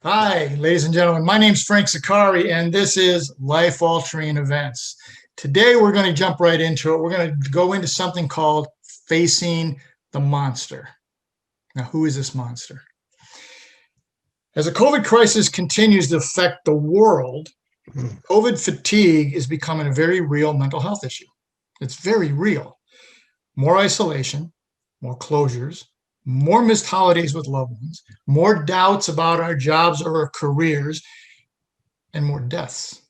Hi, ladies and gentlemen. My name's Frank Zaccari, and this is Life Altering Events. Today, we're going to jump right into it. We're going to go into something called facing the monster. Now, who is this monster? As the COVID crisis continues to affect the world, COVID fatigue is becoming a very real mental health issue. It's very real. More isolation, more closures, more missed holidays with loved ones, more doubts about our jobs or our careers, and more deaths.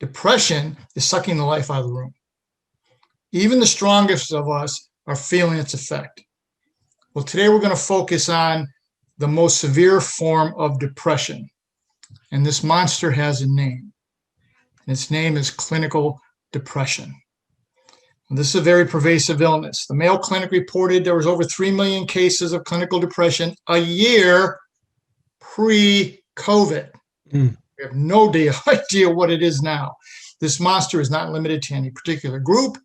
Depression is sucking the life out of the room. Even the strongest of us are feeling its effect. Well, today we're going to focus on the most severe form of depression. And this monster has a name. And its name is clinical depression. And this is a very pervasive illness. The Mayo Clinic reported there was over 3 million cases of clinical depression a year pre-COVID. We have no idea what it is now. This monster is not limited to any particular group,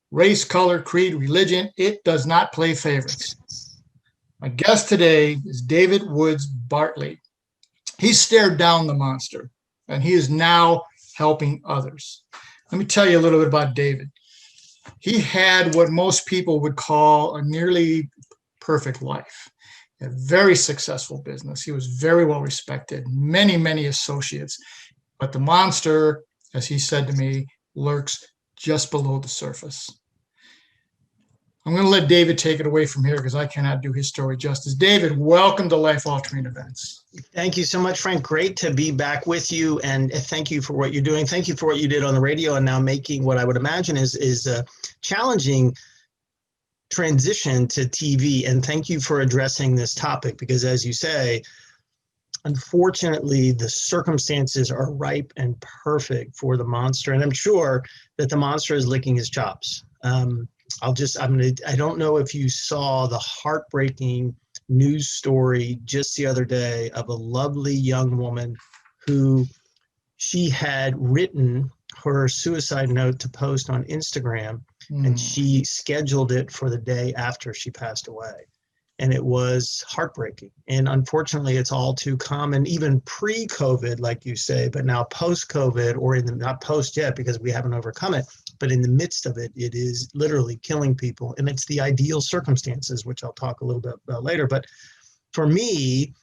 race, color, creed, religion. It does not play favorites. My guest today is David Woods Bartley. He stared down the monster, and he is now helping others. Let me tell you a little bit about David. He had what most people would call a nearly perfect life. A very successful business. He was very well respected, many associates. But the monster, as he said to me, lurks just below the surface. I'm going to let David take it away from here because I cannot do his story justice. David, welcome to Life Altering Events. Thank you so much, Frank. Great to be back with you, and thank you for what you're doing. Thank you for what you did on the radio and now making what I would imagine is a challenging transition to TV. And thank you for addressing this topic because, as you say, unfortunately, the circumstances are ripe and perfect for the monster. And I'm sure that the monster is licking his chops. I don't know if you saw the heartbreaking news story just the other day of a lovely young woman who she had written her suicide note to post on Instagram, and she scheduled it for the day after she passed away. And it was heartbreaking. And unfortunately, it's all too common, even pre-COVID, like you say, but now post-COVID, or not post yet because we haven't overcome it, but in the midst of it, it is literally killing people. And it's the ideal circumstances, which I'll talk a little bit about later. But for me,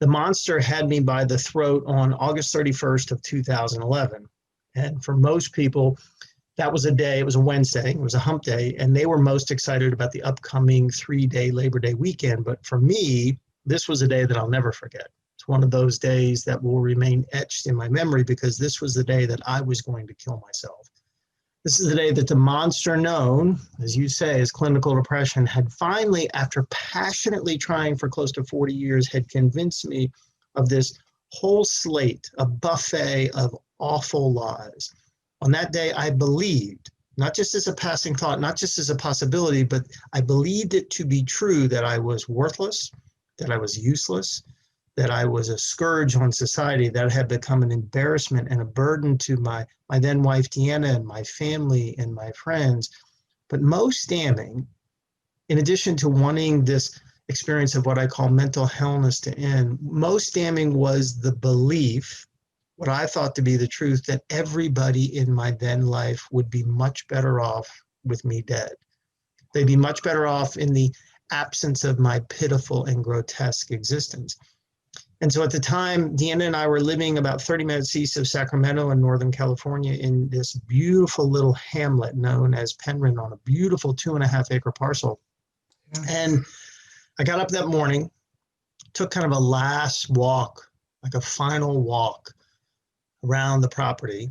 the monster had me by the throat on August 31st of 2011. And for most people, that was a day, it was a Wednesday, it was a hump day, and they were most excited about the upcoming 3-day Labor Day weekend. But for me, this was a day that I'll never forget. It's one of those days that will remain etched in my memory because this was the day that I was going to kill myself. This is the day that the monster known, as you say, as clinical depression had finally, after passionately trying for close to 40 years, had convinced me of this whole slate, a buffet of awful lies. On that day, I believed, not just as a passing thought, not just as a possibility, but I believed it to be true that I was worthless, that I was useless, that I was a scourge on society, that I had become an embarrassment and a burden to my then wife, Deanna, and my family and my friends. But most damning, in addition to wanting this experience of what I call mental illness to end, most damning was the belief, what I thought to be the truth, that everybody in my then life would be much better off with me dead. They'd be much better off in the absence of my pitiful and grotesque existence. And so at the time, Deanna and I were living about 30 minutes east of Sacramento in Northern California in this beautiful little hamlet known as Penryn on a beautiful 2.5-acre parcel. And I got up that morning, took kind of a last walk, like a final walk around the property,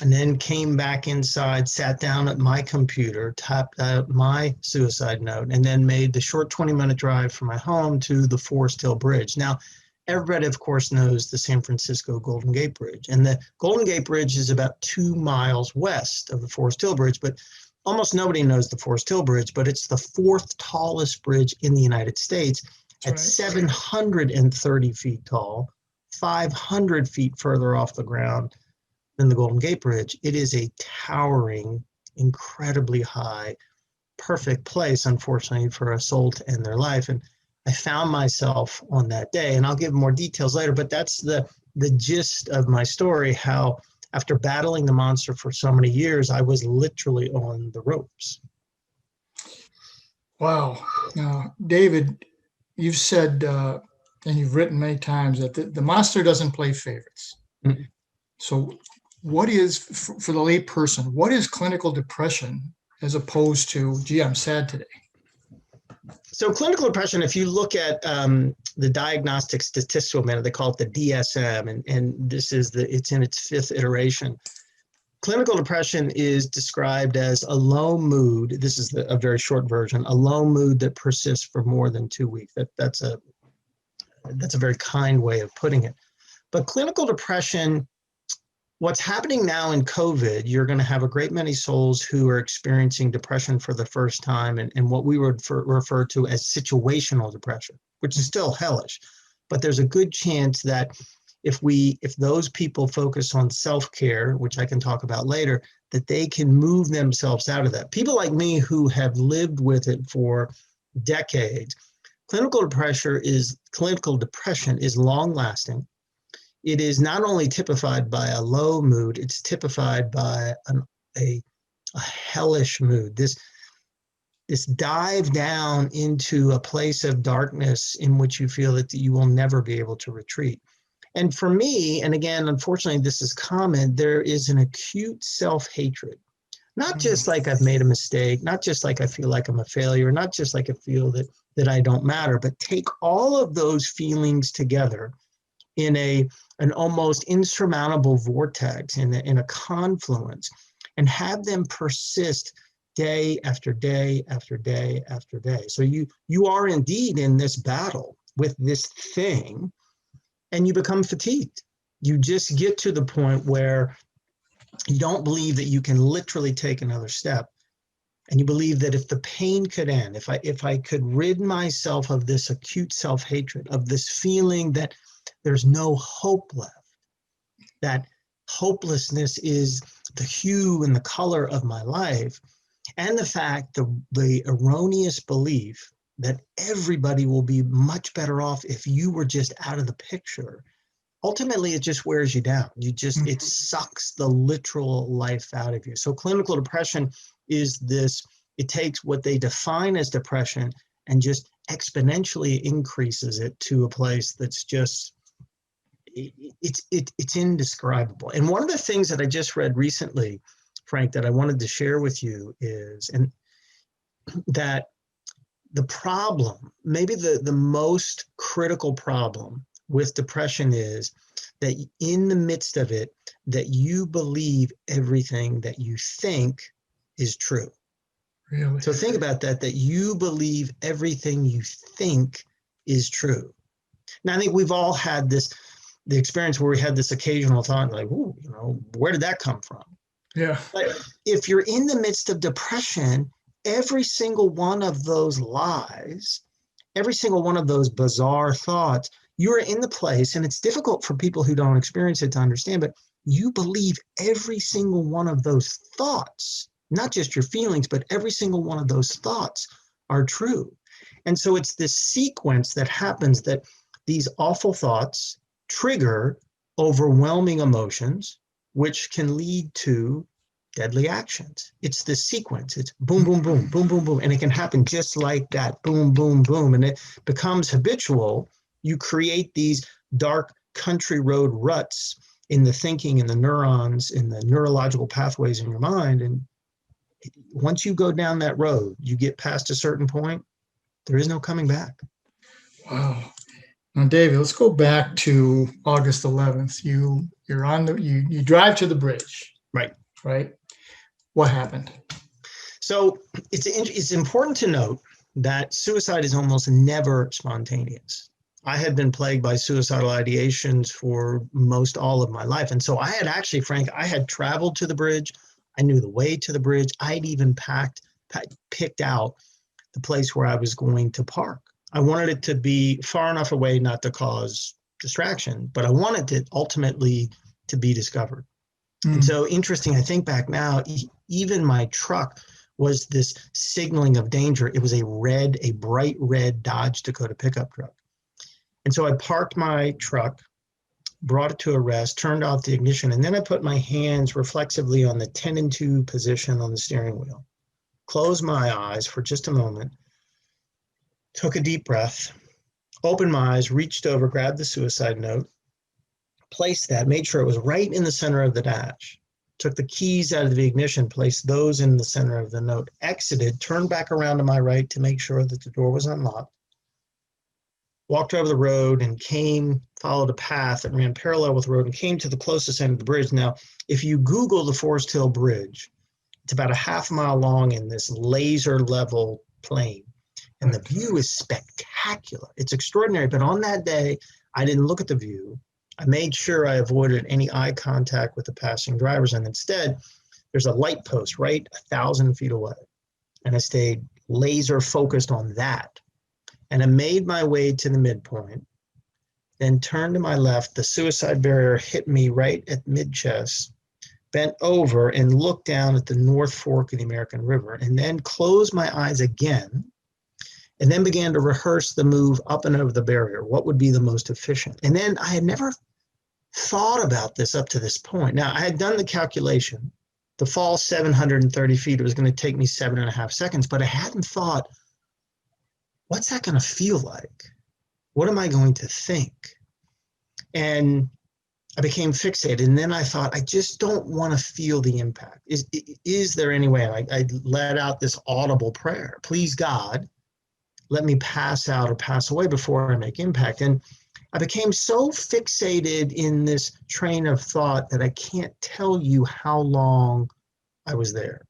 and then came back inside, sat down at my computer, typed out my suicide note, and then made the short 20-minute drive from my home to the Forest Hill Bridge. Now, everybody, of course, knows the San Francisco Golden Gate Bridge, and the Golden Gate Bridge is about 2 miles west of the Forest Hill Bridge, but almost nobody knows the Forest Hill Bridge, but it's the 4th tallest bridge in the United States at 730 feet tall, 500 feet further off the ground than the Golden Gate Bridge. It is a towering, incredibly high, perfect place, unfortunately, for a soul to end their life. And I found myself on that day, and I'll give more details later, but that's the gist of my story, how after battling the monster for so many years, I was literally on the ropes. Wow. Now, David, you've said, and you've written many times that the monster doesn't play favorites. Mm. So what is, for the lay person, what is clinical depression as opposed to, gee, I'm sad today? So clinical depression, if you look at the Diagnostic Statistical Method, they call it the DSM, and this is it's in its 5th iteration. Clinical depression is described as a low mood. This is a very short version, a low mood that persists for more than 2 weeks. That's a very kind way of putting it. But clinical depression, what's happening now in COVID, you're going to have a great many souls who are experiencing depression for the first time, and what we would refer to as situational depression, which is still hellish. But there's a good chance that if those people focus on self-care, which I can talk about later, that they can move themselves out of that. People like me who have lived with it for decades, clinical depression is long-lasting. It is not only typified by a low mood, it's typified by a hellish mood. This dive down into a place of darkness in which you feel that you will never be able to retreat. And for me, and again, unfortunately, this is common, there is an acute self-hatred. Not just like I've made a mistake, not just like I feel like I'm a failure, not just like I feel that I don't matter, but take all of those feelings together in an almost insurmountable vortex, in a confluence, and have them persist day after day after day after day. So you are indeed in this battle with this thing, and you become fatigued. You just get to the point where you don't believe that you can literally take another step. And you believe that if the pain could end, if I could rid myself of this acute self-hatred, of this feeling that there's no hope left, that hopelessness is the hue and the color of my life, and the fact, the erroneous belief that everybody will be much better off if you were just out of the picture, ultimately it just wears you down. It sucks the literal life out of you. So clinical depression is it takes what they define as depression and just exponentially increases it to a place that's just, it's indescribable. And one of the things that I just read recently, Frank, that I wanted to share with you is, and that the problem, maybe the most critical problem with depression is that in the midst of it, that you believe everything that you think is true. Really? So think about that you believe everything you think is true. Now, I think we've all had the experience where we had this occasional thought like, ooh, where did that come from? Yeah. But if you're in the midst of depression, every single one of those lies, every single one of those bizarre thoughts, you're in the place, and it's difficult for people who don't experience it to understand, but you believe every single one of those thoughts, not just your feelings, but every single one of those thoughts are true. And so it's this sequence that happens, that these awful thoughts trigger overwhelming emotions, which can lead to deadly actions. It's the sequence. It's boom, boom, boom, boom, boom, boom. And it can happen just like that. Boom, boom, boom. And it becomes habitual. You create these dark country road ruts in the thinking, in the neurons, in the neurological pathways in your mind. And once you go down that road, you get past a certain point, there is no coming back. Wow. Now, David, let's go back to August 11th. You drive to the bridge. Right. What happened? So it's important to note that suicide is almost never spontaneous. I had been plagued by suicidal ideations for most all of my life. And so I had actually, Frank, I had traveled to the bridge. I knew the way to the bridge. I'd even picked out the place where I was going to park. I wanted it to be far enough away not to cause distraction, but I wanted it ultimately to be discovered. And so interesting, I think back now, even my truck was this signaling of danger. It was a bright red Dodge Dakota pickup truck. And so I parked my truck, brought it to a rest, turned off the ignition, and then I put my hands reflexively on the 10 and 2 position on the steering wheel, closed my eyes for just a moment, took a deep breath, opened my eyes, reached over, grabbed the suicide note, placed that, made sure it was right in the center of the dash, took the keys out of the ignition, placed those in the center of the note, exited, turned back around to my right to make sure that the door was unlocked, walked over the road and followed a path that ran parallel with the road and came to the closest end of the bridge. Now, if you Google the Forest Hill Bridge, it's about a half mile long in this laser level plane. And the view is spectacular. It's extraordinary. But on that day, I didn't look at the view. I made sure I avoided any eye contact with the passing drivers. And instead, there's a light post right 1,000 feet away. And I stayed laser focused on that. And I made my way to the midpoint, then turned to my left. The suicide barrier hit me right at mid-chest, bent over and looked down at the North Fork of the American River, and then closed my eyes again, and then began to rehearse the move up and over the barrier. What would be the most efficient? And then I had never thought about this up to this point. Now, I had done the calculation. The fall 730 feet, it was going to take me 7.5 seconds, but I hadn't thought, what's that going to feel like? What am I going to think? And I became fixated. And then I thought, I just don't want to feel the impact. Is there any way? I let out this audible prayer. Please, God, let me pass out or pass away before I make impact. And I became so fixated in this train of thought that I can't tell you how long I was there.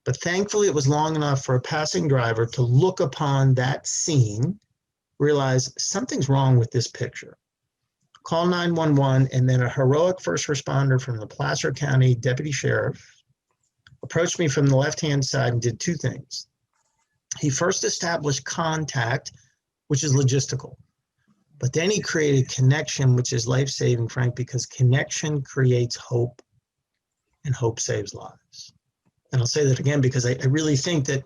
But thankfully, it was long enough for a passing driver to look upon that scene, realize something's wrong with this picture. Call 911, and then a heroic first responder from the Placer County Deputy Sheriff approached me from the left-hand side and did two things. He first established contact, which is logistical. But then he created connection, which is life-saving, Frank, because connection creates hope, and hope saves lives. And I'll say that again because I really think that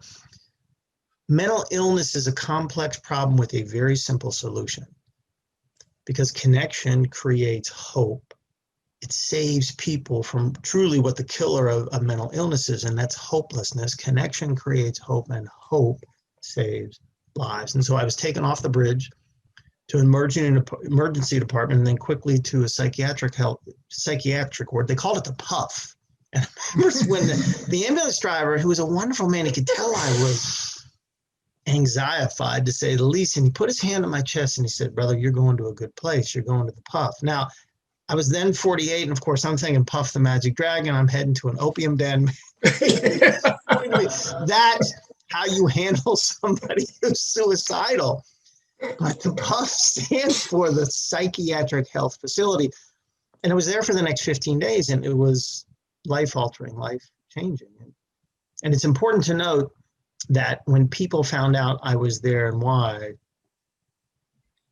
mental illness is a complex problem with a very simple solution. Because connection creates hope. It saves people from truly what the killer of mental illness is, and that's hopelessness. Connection creates hope, and hope saves lives. And so I was taken off the bridge to an emergency department, and then quickly to a psychiatric ward. They called it the PUF. And I remember when the ambulance driver, who was a wonderful man, he could tell I was anxiefied, to say the least, and he put his hand on my chest and he said, "Brother, you're going to a good place. You're going to the PUF." Now, I was then 48, and of course I'm thinking Puff the Magic Dragon. I'm heading to an opium den. That's how you handle somebody who's suicidal. But the PUF stands for the Psychiatric Health Facility. And I was there for the next 15 days, and it was life-altering, life-changing. And it's important to note that when people found out I was there and why,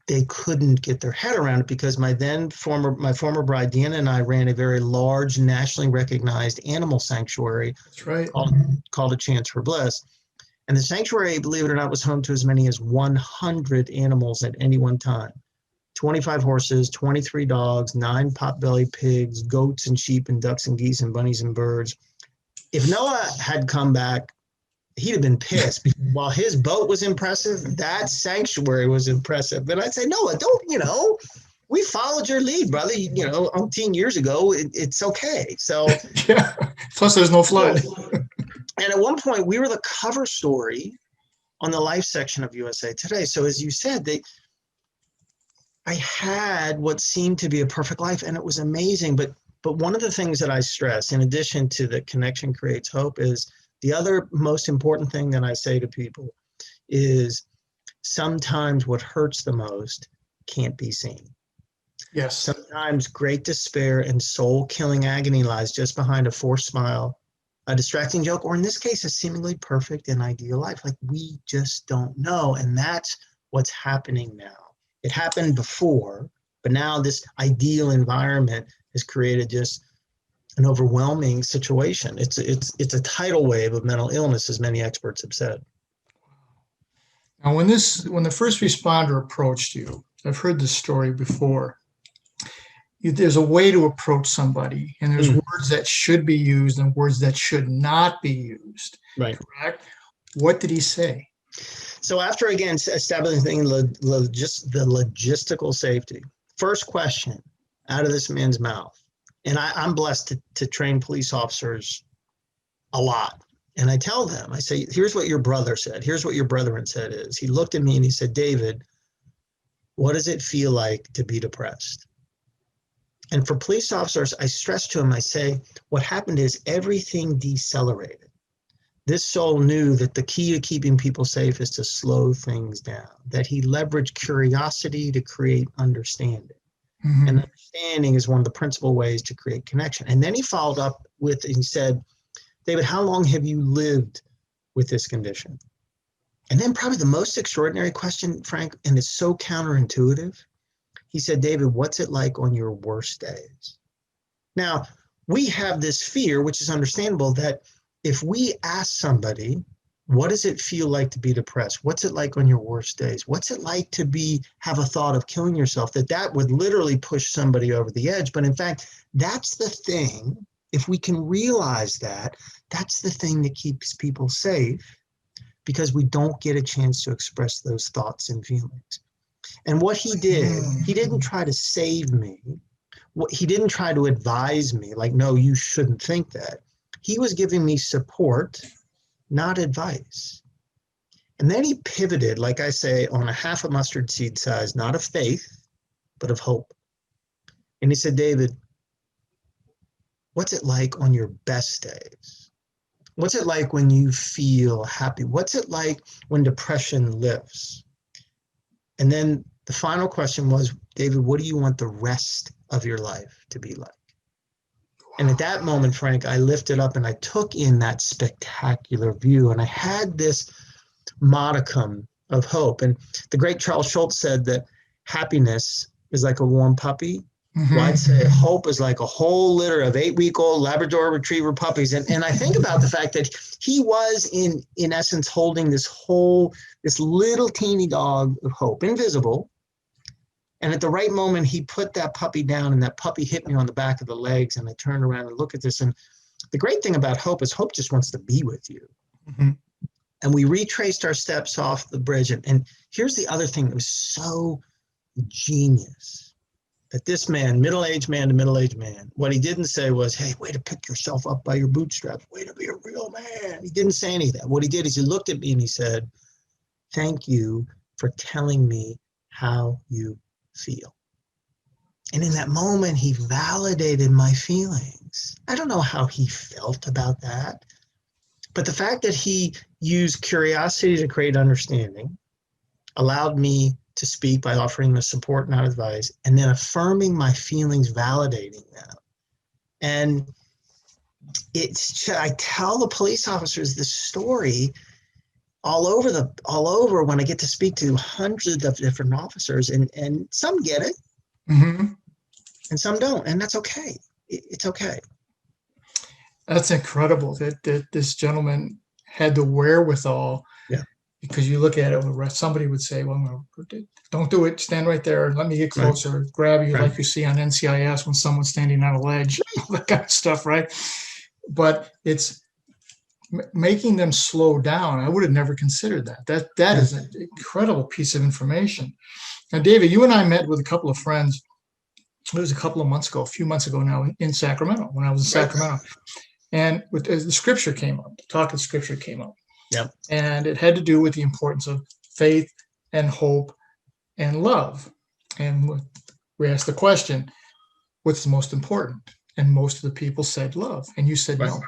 they couldn't get their head around it, because my former bride, Deanna, and I ran a very large, nationally recognized animal sanctuary. That's right. called A Chance for Bliss. And the sanctuary, believe it or not, was home to as many as 100 animals at any one time. 25 horses, 23 dogs, 9 potbelly pigs, goats and sheep and ducks and geese and bunnies and birds. If Noah had come back, he'd have been pissed. While his boat was impressive, that sanctuary was impressive. But I'd say, Noah, we followed your lead, brother. Umpteen years ago, it's okay. So yeah. Plus, there's no flood. And at one point, we were the cover story on the life section of USA Today. So as you said, I had what seemed to be a perfect life, and it was amazing. But one of the things that I stress, in addition to the connection creates hope, is the other most important thing that I say to people is sometimes what hurts the most can't be seen. Yes. Sometimes great despair and soul-killing agony lies just behind a forced smile, a distracting joke, or in this case, a seemingly perfect and ideal life. Like, we just don't know. And that's what's happening now. It happened before, but now this ideal environment has created just an overwhelming situation. It's a tidal wave of mental illness, as many experts have said. Now, when the first responder approached you, I've heard this story before. There's a way to approach somebody, and there's words that should be used and words that should not be used. Right. Correct? What did he say? So after, again, establishing the logistical safety, first question out of this man's mouth, and I'm blessed to train police officers a lot. And I tell them, I say, here's what your brother said. Here's what your brethren said is. He looked at me and he said, David, what does it feel like to be depressed? And for police officers, I stress to him, I say, what happened is everything decelerated. This soul knew that the key to keeping people safe is to slow things down, that he leveraged curiosity to create understanding. Mm-hmm. And understanding is one of the principal ways to create connection. And then he followed up with, he said, David, how long have you lived with this condition? And then probably the most extraordinary question, Frank, and it's so counterintuitive. He said, David, what's it like on your worst days? Now, we have this fear, which is understandable, that if we ask somebody, what does it feel like to be depressed? What's it like on your worst days? What's it like to have a thought of killing yourself? That would literally push somebody over the edge. But in fact, that's the thing. If we can realize that, that's the thing that keeps people safe, because we don't get a chance to express those thoughts and feelings. And what he did, he didn't try to save me. He didn't try to advise me, like, no, you shouldn't think that. He was giving me support, not advice. And then he pivoted, like I say, on a half a mustard seed size, not of faith, but of hope. And he said, David, what's it like on your best days? What's it like when you feel happy? What's it like when depression lifts? And then the final question was, David, what do you want the rest of your life to be like? And at that moment, Frank, I lifted up and I took in that spectacular view, and I had this modicum of hope. And the great Charles Schultz said that happiness is like a warm puppy. Mm-hmm. Well, I'd say hope is like a whole litter of 8-week-old Labrador Retriever puppies. And I think about the fact that he was in essence holding this little teeny dog of hope, invisible. And at the right moment, he put that puppy down, and that puppy hit me on the back of the legs. And I turned around and looked at this. And the great thing about hope is hope just wants to be with you. Mm-hmm. And we retraced our steps off the bridge. And here's the other thing that was so genius. That this man, middle-aged man to middle-aged man, what he didn't say was, hey, way to pick yourself up by your bootstraps, way to be a real man. He didn't say any of that. What he did is he looked at me and he said, thank you for telling me how you feel. And in that moment, he validated my feelings. I don't know how he felt about that, but the fact that he used curiosity to create understanding allowed me to speak by offering the support, not advice, and then affirming my feelings, validating them. And I tell the police officers this story all over when I get to speak to hundreds of different officers, and some get it, Mm-hmm. and some don't, and that's okay. It's okay. That's incredible that this gentleman had the wherewithal. Yeah. Because you look at it, somebody would say, well, don't do it. Stand right there. Let me get closer. Right. Grab you like you see on NCIS when someone's standing on a ledge, all that kind of stuff, right? But it's making them slow down. I would have never considered that. That is an incredible piece of information. Now, David, you and I met with a couple of friends. It was a few months ago now in Sacramento, when I was in Sacramento. And the scripture came up, the talk of scripture came up. Yep. And it had to do with the importance of faith and hope and love. And we asked the question, what's the most important? And most of the people said love. And you said, no,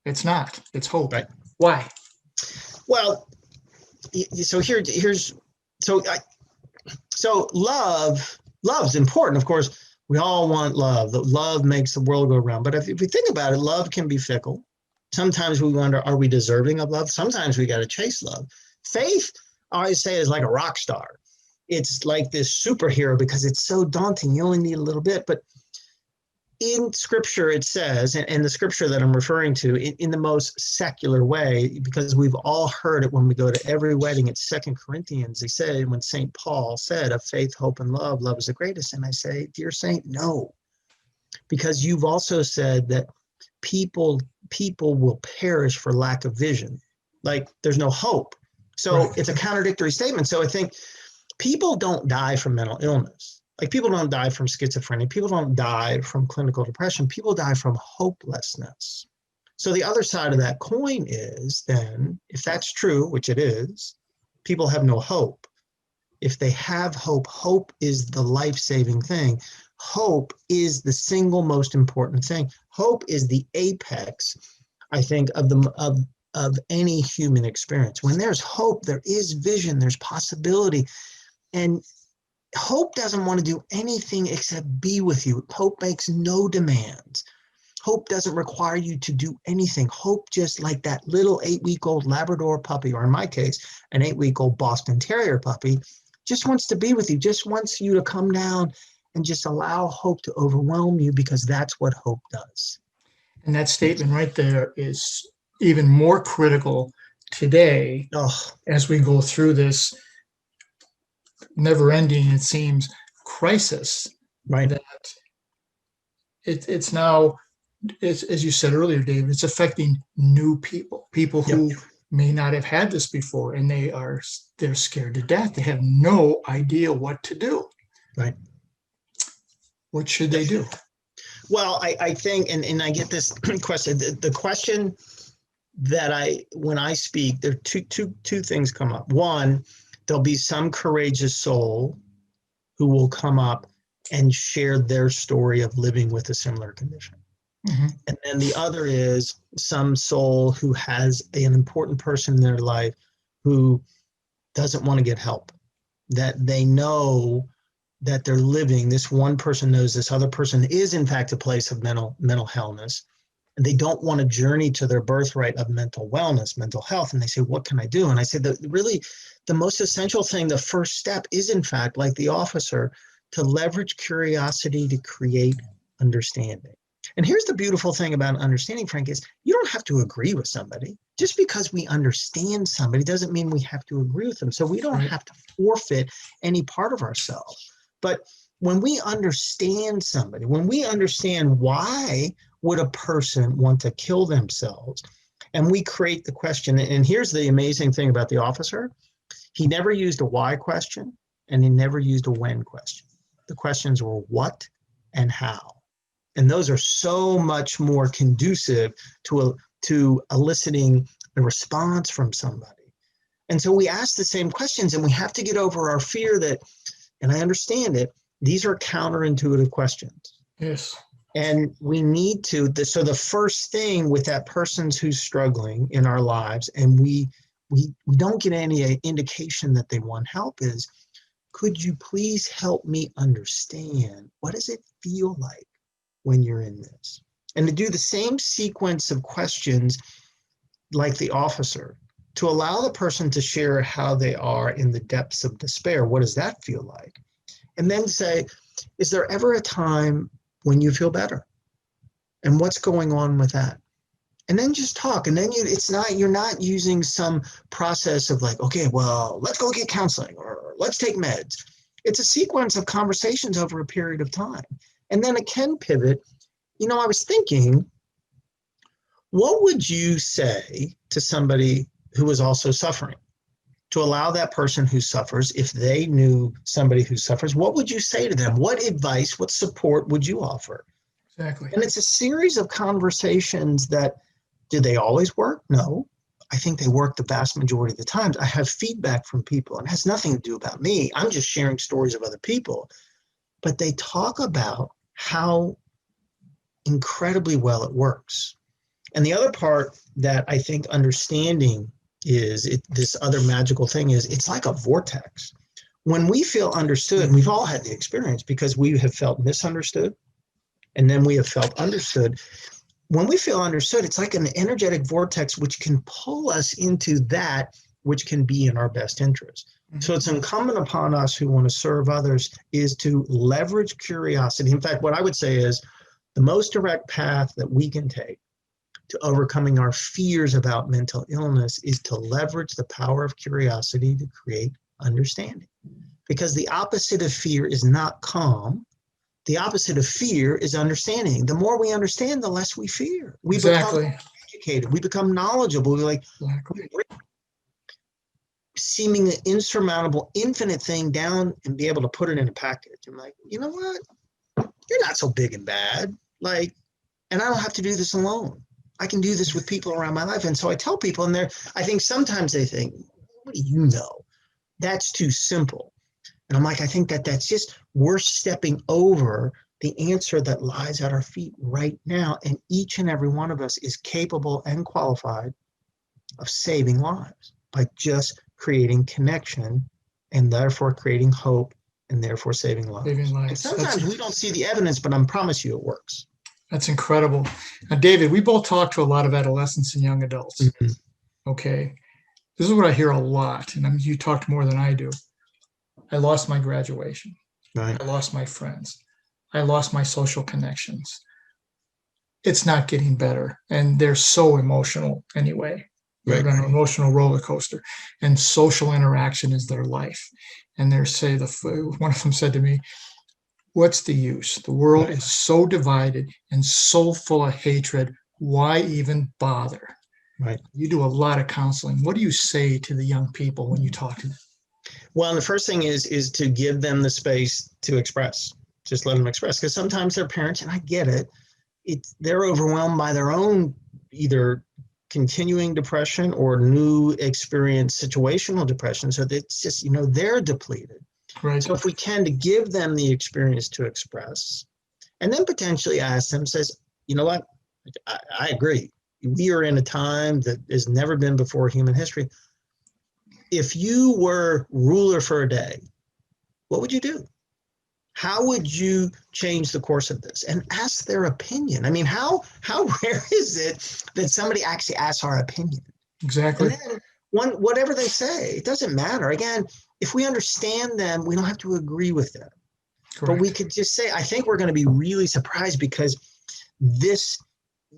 it's not. It's hope. Right. Why? Well, so love's important. Of course, we all want love. Love makes the world go round. But if we think about it, love can be fickle. Sometimes we wonder, are we deserving of love? Sometimes we got to chase love. Faith, I always say, is like a rock star. It's like this superhero because it's so daunting. You only need a little bit. But in scripture, it says, and the scripture that I'm referring to in the most secular way, because we've all heard it when we go to every wedding, it's 2 Corinthians. They say, when St. Paul said, of faith, hope, and love, love is the greatest. And I say, dear saint, no, because you've also said that people will perish for lack of vision. Like there's no hope. So Right. it's a contradictory statement. So I think people don't die from mental illness. Like people don't die from schizophrenia. People don't die from clinical depression. People die from hopelessness. So the other side of that coin is then, if that's true, which it is, people have no hope. If they have hope, hope is the life-saving thing. Hope is the single most important thing. Hope is the apex, I think, of any human experience. When there's hope, there is vision, there's possibility. And hope doesn't want to do anything except be with you. Hope makes no demands. Hope doesn't require you to do anything. Hope, just like that little 8-week-old Labrador puppy, or in my case, an 8-week-old Boston Terrier puppy, just wants to be with you, just wants you to come down and just allow hope to overwhelm you, because that's what hope does. And that statement right there is even more critical today as we go through this never-ending, it seems, crisis. Right. That it's now, as you said earlier, David, it's affecting new people who may not have had this before, and they're scared to death. They have no idea what to do. Right. What should they do? Well, I think, and I get this question. The question that when I speak, there are two things come up. One, there'll be some courageous soul who will come up and share their story of living with a similar condition. Mm-hmm. And then the other is some soul who has an important person in their life who doesn't want to get help, that they know that they're living. This one person knows this other person is in fact a place of mental illness, and they don't want to journey to their birthright of mental wellness, mental health. And they say, what can I do? And I say that really the most essential thing, the first step is, in fact, like the officer, to leverage curiosity to create understanding. And here's the beautiful thing about understanding, Frank, is you don't have to agree with somebody. Just because we understand somebody doesn't mean we have to agree with them. So we don't have to forfeit any part of ourselves. But when we understand somebody, when we understand why would a person want to kill themselves, and we create the question, and here's the amazing thing about the officer, he never used a why question, and he never used a when question. The questions were what and how. And those are so much more conducive to eliciting a response from somebody. And so we ask the same questions, and we have to get over our fear that, and I understand it, these are counterintuitive questions. Yes. And we need to, so the first thing with that person who's struggling in our lives, and we don't get any indication that they want help, is, could you please help me understand, what does it feel like when you're in this? And to do the same sequence of questions like the officer, to allow the person to share how they are in the depths of despair. What does that feel like? And then say, is there ever a time when you feel better? And what's going on with that? And then just talk. And then you're not using some process of like, okay, well, let's go get counseling or let's take meds. It's a sequence of conversations over a period of time. And then it can pivot. I was thinking, what would you say to somebody who is also suffering? To allow that person who suffers, if they knew somebody who suffers, what would you say to them? What advice, what support would you offer? Exactly. And it's a series of conversations that, do they always work? No. I think they work the vast majority of the times. I have feedback from people, and it has nothing to do about me. I'm just sharing stories of other people. But they talk about how incredibly well it works. And the other part that I think understanding is, this other magical thing is, it's like a vortex. When we feel understood, and we've all had the experience because we have felt misunderstood, and then we have felt understood. When we feel understood, it's like an energetic vortex which can pull us into that which can be in our best interest. Mm-hmm. So it's incumbent upon us who want to serve others is to leverage curiosity. In fact, what I would say is, The most direct path that we can take to overcoming our fears about mental illness is to leverage the power of curiosity to create understanding. Because the opposite of fear is not calm. The opposite of fear is understanding. The more we understand, the less we fear. We Exactly. become educated. We become knowledgeable. We're like, Exactly. seemingly insurmountable, infinite thing down and be able to put it in a package. I'm like, you know what? You're not so big and bad. Like, and I don't have to do this alone. I can do this with people around my life. And so I tell people, and I think sometimes they think, what do you know? That's too simple. And I'm like, I think that's just, we're stepping over the answer that lies at our feet right now. And each and every one of us is capable and qualified of saving lives by just creating connection and therefore creating hope and therefore saving lives. Saving lives. And sometimes we don't see the evidence, but I promise you it works. That's incredible. Now, David, we both talk to a lot of adolescents and young adults. Mm-hmm. Okay. This is what I hear a lot. And you talked more than I do. I lost my graduation. Right. I lost my friends. I lost my social connections. It's not getting better. And they're so emotional anyway. They're on an emotional roller coaster. And social interaction is their life. And one of them said to me, what's the use? The world is so divided and so full of hatred. Why even bother? Right. You do a lot of counseling. What do you say to the young people when you talk to them? Well, the first thing is to give them the space to express. Just let them express. Because sometimes their parents, and I get it, they're overwhelmed by their own either continuing depression or new experience situational depression. So it's just, they're depleted. Right. So if we can, to give them the experience to express, and then potentially ask them, says, you know what, I agree. We are in a time that has never been before in human history. If you were ruler for a day, what would you do? How would you change the course of this? And ask their opinion. I mean, how rare is it that somebody actually asks our opinion? Exactly. And then whatever they say, it doesn't matter. Again, if we understand them, we don't have to agree with them. Correct. But we could just say, I think we're going to be really surprised because this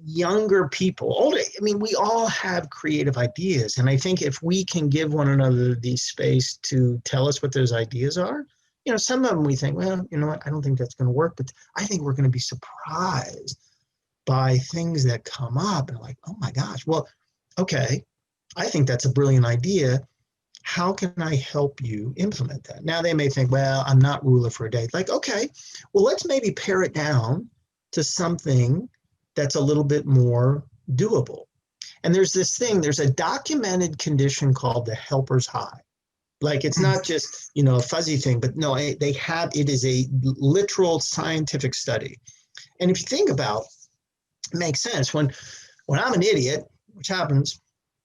younger people, older, we all have creative ideas. And I think if we can give one another the space to tell us what those ideas are, some of them we think, well, you know what, I don't think that's going to work. But I think we're going to be surprised by things that come up and like, oh my gosh, well, okay, I think that's a brilliant idea. How can I help you implement that? Now they may think, well, I'm not ruler for a day. Like, okay, well, let's maybe pare it down to something that's a little bit more doable. And there's a documented condition called the helper's high. Like, it's not just, a fuzzy thing, but no, it is a literal scientific study. And if you think about, it makes sense. When I'm an idiot, which happens,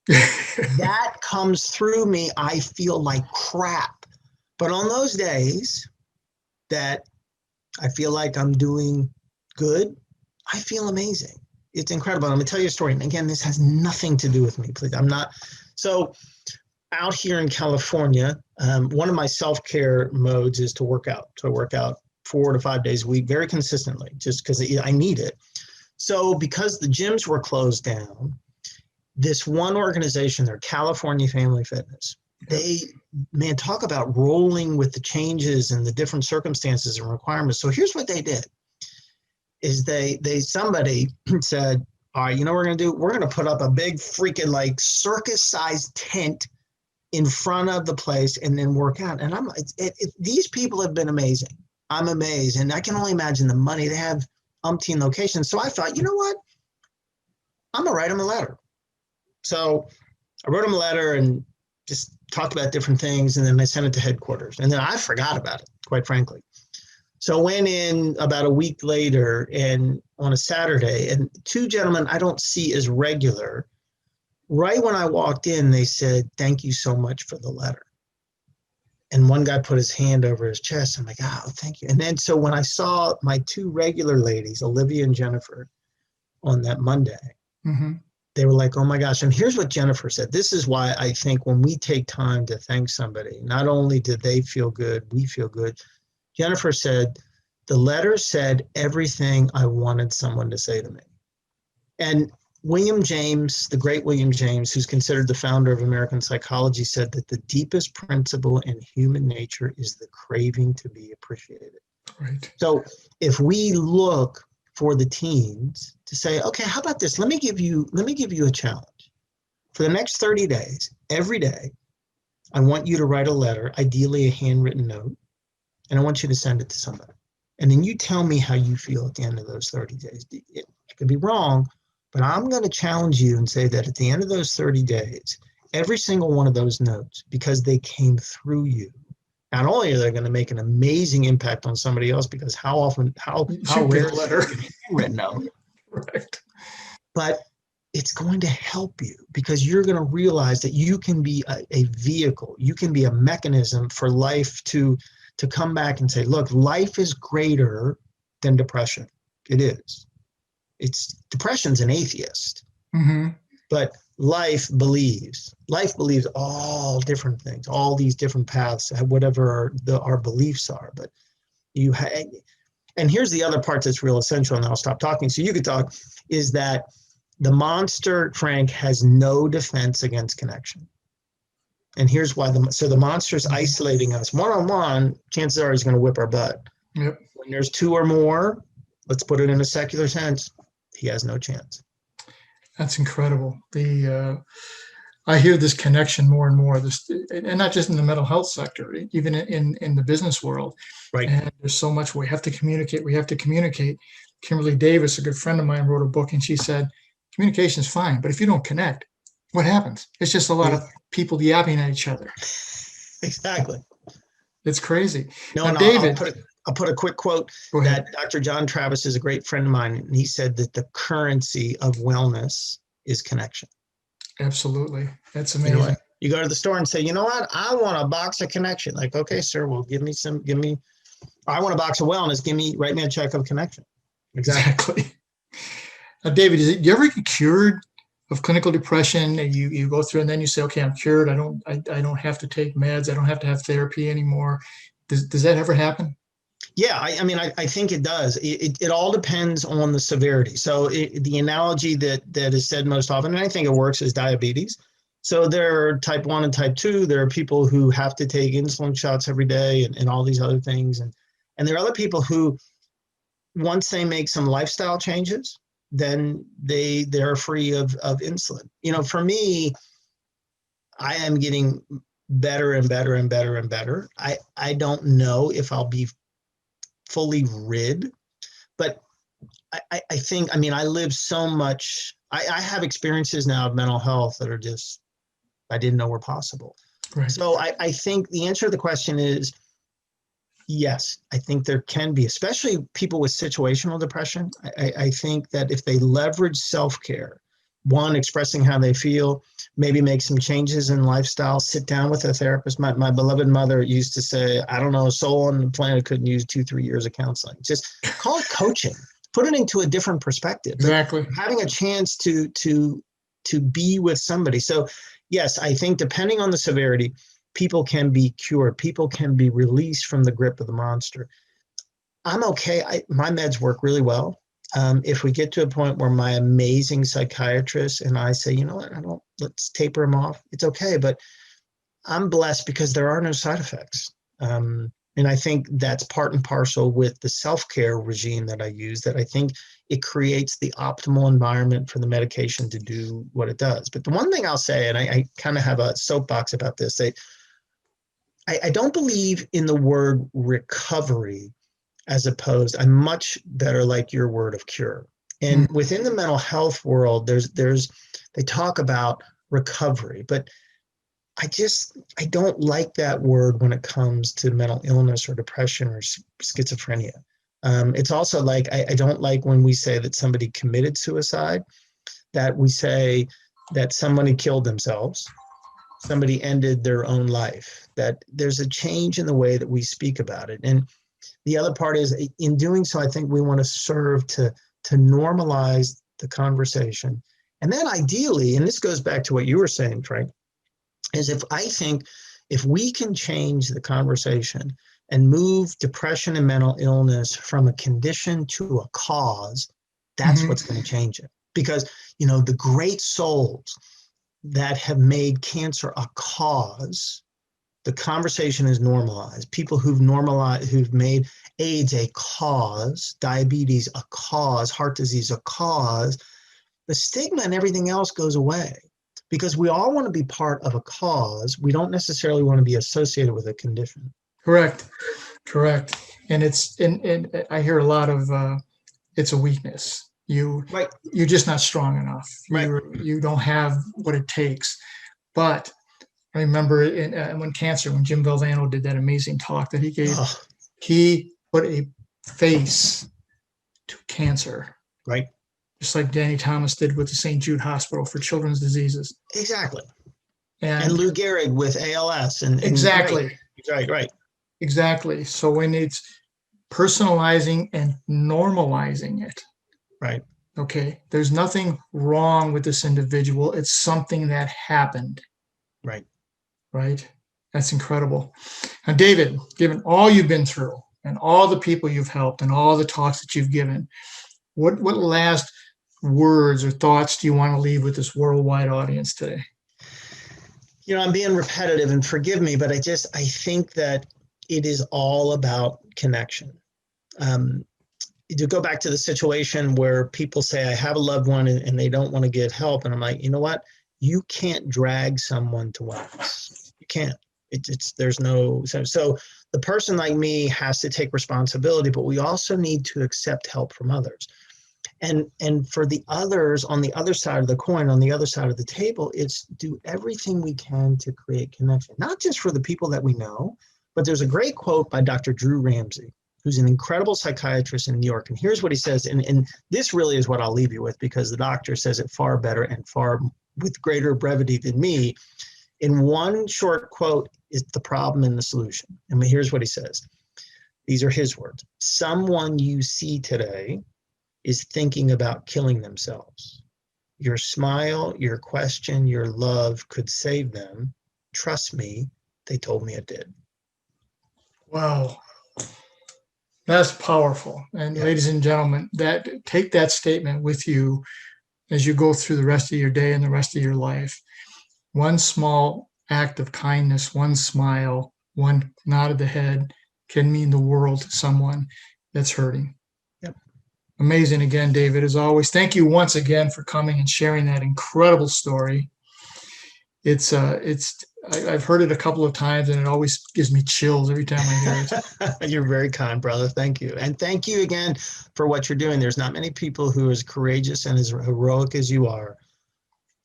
that comes through me, I feel like crap. But on those days that I feel like I'm doing good, I feel amazing. It's incredible. I'm going to tell you a story. And again, this has nothing to do with me, please. So out here in California, one of my self-care modes is to work out. So I work out 4 to 5 days a week, very consistently, just because I need it. So because the gyms were closed down, this one organization, they're California Family Fitness. They, talk about rolling with the changes and the different circumstances and requirements. So here's what they did. Is somebody said, all right, we're going to do? We're going to put up a big freaking like circus-sized tent in front of the place and then work out. And these people have been amazing. I'm amazed. And I can only imagine the money. They have umpteen locations. So I thought, you know what? I'm going to write them a letter. So I wrote them a letter and just talked about different things. And then I sent it to headquarters. And then I forgot about it, quite frankly. So I went in about a week later and on a Saturday, and 2 gentlemen I don't see as regular. Right when I walked in, they said, thank you so much for the letter. And one guy put his hand over his chest. I'm like, oh, thank you. And then so when I saw my 2 regular ladies, Olivia and Jennifer, on that Monday, they were like, oh my gosh. And here's what Jennifer said. This is why I think when we take time to thank somebody, not only did they feel good, we feel good. Jennifer said, The letter said everything I wanted someone to say to me. And William James, the great William James, who's considered the founder of American psychology, said that the deepest principle in human nature is the craving to be appreciated. Right. So if we look for the teens to say, okay, how about this? Let me give you a challenge. For the next 30 days, every day, I want you to write a letter, ideally a handwritten note, and I want you to send it to somebody. And then you tell me how you feel at the end of those 30 days. It could be wrong, but I'm going to challenge you and say that at the end of those 30 days, every single one of those notes, because they came through you, not only are they going to make an amazing impact on somebody else, because how rare is a handwritten note, Right. but it's going to help you because you're going to realize that you can be a vehicle, you can be a mechanism for life to come back and say, look, life is greater than depression. It is. Depression's an atheist, Mm-hmm. but life believes all different things, all these different paths, whatever our beliefs are. But and here's the other part that's real essential, and I'll stop talking so you could talk, is that the monster, Frank, has no defense against connection. And here's why. The monster's isolating us. One-on-one, chances are he's going to whip our butt. Yep. When there's two or more, let's put it in a secular sense, he has no chance. That's incredible. I hear this connection more and more, and not just in the mental health sector, even in the business world. Right. And there's so much we have to communicate. We have to communicate. Kimberly Davis, a good friend of mine, wrote a book, and she said, communication is fine, but if you don't connect, what happens? It's just a lot of people yapping at each other. Exactly. It's crazy. No, now, David, I'll put a quick quote that Dr. John Travis is a great friend of mine. And he said that the currency of wellness is connection. Absolutely. That's amazing. You know, you go to the store and say, you know what? I want a box of connection. Like, okay, sir, well, I want a box of wellness. Write me a check of connection. Exactly. Now, David, do you ever get cured of clinical depression? And you go through and then you say, okay, I'm cured. I don't have to take meds. I don't have to have therapy anymore. Does that ever happen? Yeah, I think it does. It all depends on the severity. So the analogy that is said most often, and I think it works, is diabetes. So there are type 1 and type 2. There are people who have to take insulin shots every day and all these other things. And there are other people who, once they make some lifestyle changes, then they're free of insulin. You know, for me, I am getting better and better and better and better. I don't know if I'll be fully rid, but I think, I live so much. I have experiences now of mental health that are just, I didn't know were possible. Right. So I think the answer to the question is yes. I think there can be, especially people with situational depression. I think that if they leverage self-care, one, expressing how they feel, maybe make some changes in lifestyle, sit down with a therapist. My beloved mother used to say, I don't know, a soul on the planet couldn't use 2-3 years of counseling. Just call it coaching, put it into a different perspective. Exactly. But having a chance to be with somebody. So yes, I think depending on the severity, people can be cured. People can be released from the grip of the monster. I'm okay. My meds work really well. If we get to a point where my amazing psychiatrist and I say, you know what, let's taper them off, it's okay. But I'm blessed because there are no side effects. And I think that's part and parcel with the self-care regime that I use, that I think it creates the optimal environment for the medication to do what it does. But the one thing I'll say, and I kind of have a soapbox about this, I don't believe in the word recovery, as opposed, I'm much better like your word of cure. And within the mental health world, they talk about recovery, but I don't like that word when it comes to mental illness or depression or schizophrenia. It's also like, I don't like when we say that somebody committed suicide, that we say that somebody killed themselves, somebody ended their own life, that there's a change in the way that we speak about it. And the other part is, in doing so, I think we want to serve to normalize the conversation. And then ideally, and this goes back to what you were saying, Frank, is if we can change the conversation and move depression and mental illness from a condition to a cause, that's what's going to change it. Because, the great souls that have made cancer a cause, the conversation is normalized. People who've made AIDS a cause, diabetes a cause, heart disease a cause, the stigma and everything else goes away, because we all want to be part of a cause. We don't necessarily want to be associated with a condition. Correct. And and I hear a lot of, it's a weakness. You're just not strong enough. Right. You don't have what it takes. But I remember when Jim Valvano did that amazing talk that he gave, he put a face to cancer. Right. Just like Danny Thomas did with the St. Jude Hospital for Children's Diseases. Exactly. And Lou Gehrig with ALS. Exactly. Right. Exactly. So when it's personalizing and normalizing it. Right. Okay. There's nothing wrong with this individual. It's something that happened. Right. Right. That's incredible. Now, David, given all you've been through and all the people you've helped and all the talks that you've given, what last words or thoughts do you want to leave with this worldwide audience today? I'm being repetitive, and forgive me, but I think that it is all about connection. To go back to the situation where people say, I have a loved one and they don't want to get help. And I'm like, you know what? You can't drag someone to wellness. You can't. There's no, so the person like me has to take responsibility, but we also need to accept help from others. And for the others on the other side of the coin, on the other side of the table, it's do everything we can to create connection, not just for the people that we know, but there's a great quote by Dr. Drew Ramsey, who's an incredible psychiatrist in New York. And here's what he says, and this really is what I'll leave you with, because the doctor says it far better and far with greater brevity than me. In one short quote is the problem and the solution. And here's what he says. These are his words. Someone you see today is thinking about killing themselves. Your smile, your question, your love could save them. Trust me, they told me it did. Wow. That's powerful. And ladies and gentlemen, take that statement with you as you go through the rest of your day and the rest of your life. One small act of kindness, one smile, one nod of the head can mean the world to someone that's hurting. Yep. Amazing again, David, as always. Thank you once again for coming and sharing that incredible story. I've heard it a couple of times, and it always gives me chills every time I hear it. You're very kind, brother. Thank you. And thank you again for what you're doing. There's not many people who are as courageous and as heroic as you are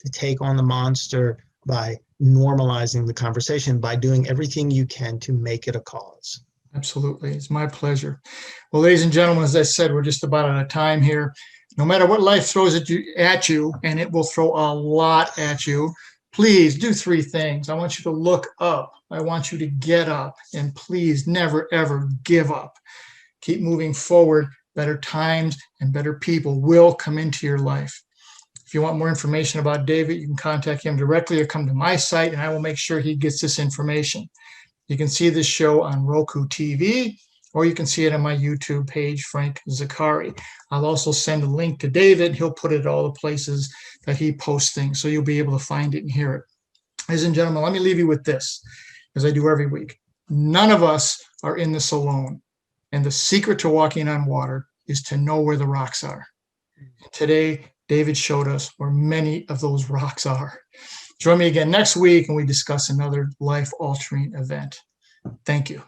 to take on the monster by normalizing the conversation, by doing everything you can to make it a cause. Absolutely. It's my pleasure. Well, ladies and gentlemen, as I said, we're just about out of time here. No matter what life throws at you, and it will throw a lot at you, please do three things. I want you to look up. I want you to get up. And please never, ever give up. Keep moving forward. Better times and better people will come into your life. If you want more information about David, you can contact him directly or come to my site, and I will make sure he gets this information. You can see this show on ROKU TV, or you can see it on my YouTube page, Frank Zaccari. I'll also send a link to David. He'll put it at all the places that he posts things, so you'll be able to find it and hear it. Ladies and gentlemen, let me leave you with this, as I do every week. None of us are in this alone, and the secret to walking on water is to know where the rocks are. Today, David showed us where many of those rocks are. Join me again next week, and we discuss another life-altering event. Thank you.